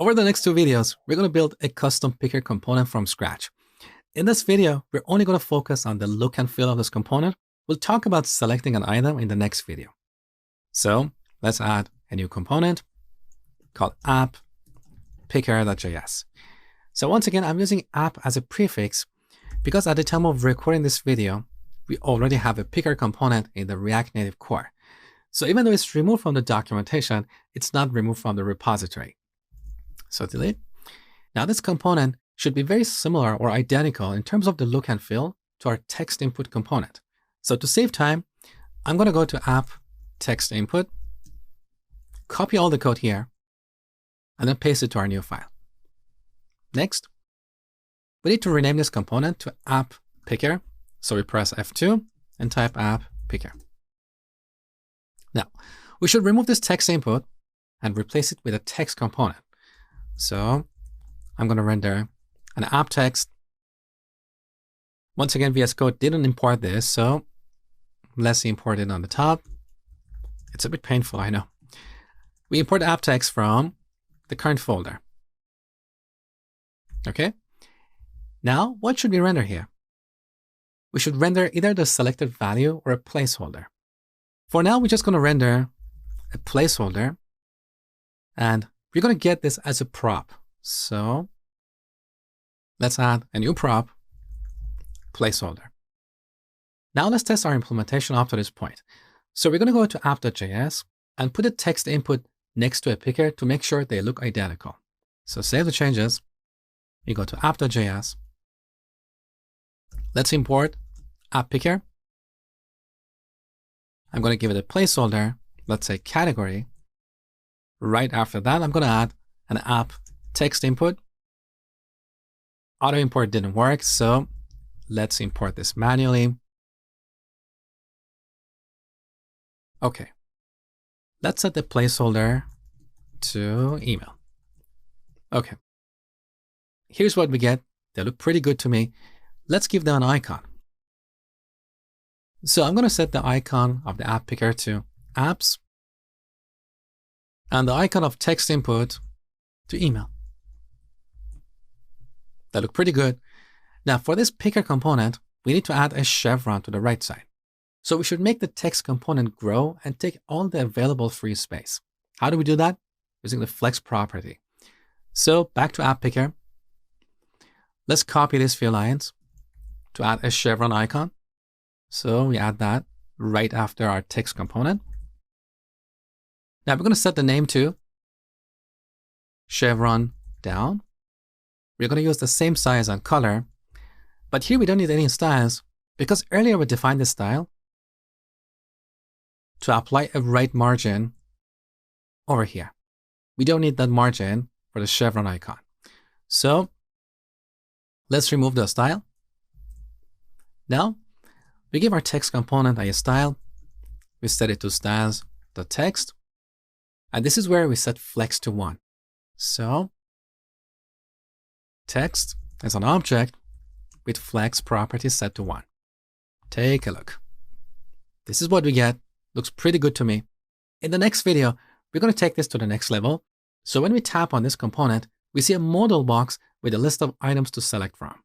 Over the next two videos, we're going to build a custom picker component from scratch. In this video, we're only going to focus on the look and feel of this component. We'll talk about selecting an item in the next video. So let's add a new component called app picker.js. So once again, I'm using app as a prefix because at the time of recording this video, we already have a picker component in the React Native core. So even though it's removed from the documentation, it's not removed from the repository. So delete. Now this component should be very similar or identical in terms of the look and feel to our text input component. So to save time, I'm going to go to app text input, copy all the code here, and then paste it to our new file. Next, we need to rename this component to app picker. So we press F2 and type app picker. Now, we should remove this text input and replace it with a text component. So I'm going to render an app text. Once again, VS Code didn't import this, so let's import it on the top. It's a bit painful, I know. We import app text from the current folder. Okay. Now, what should we render here? We should render either the selected value or a placeholder. For now, we're just going to render a placeholder, and we're going to get this as a prop. So let's add a new prop, placeholder. Now let's test our implementation up to this point. So we're going to go to app.js and put a text input next to a picker to make sure they look identical. So save the changes. We go to app.js. Let's import app picker. I'm going to give it a placeholder, let's say category. Right after that, I'm going to add an app text input. Auto import didn't work, so let's import this manually. Okay. Let's set the placeholder to email. Okay. Here's what we get. They look pretty good to me. Let's give them an icon. So I'm going to set the icon of the app picker to apps and the icon of text input to email. That look pretty good. Now for this picker component, we need to add a chevron to the right side. So we should make the text component grow and take all the available free space. How do we do that? Using the flex property. So back to app picker. Let's copy these few lines to add a chevron icon. So we add that right after our text component. Now we're going to set the name to chevron down. We're going to use the same size and color, but here we don't need any styles because earlier we defined the style to apply a right margin over here. We don't need that margin for the chevron icon. So let's remove the style. Now we give our text component a style. We set it to styles.text. And this is where we set flex to 1. So text is an object with flex property set to 1. Take a look. This is what we get. Looks pretty good to me. In the next video, we're going to take this to the next level. So when we tap on this component, we see a modal box with a list of items to select from.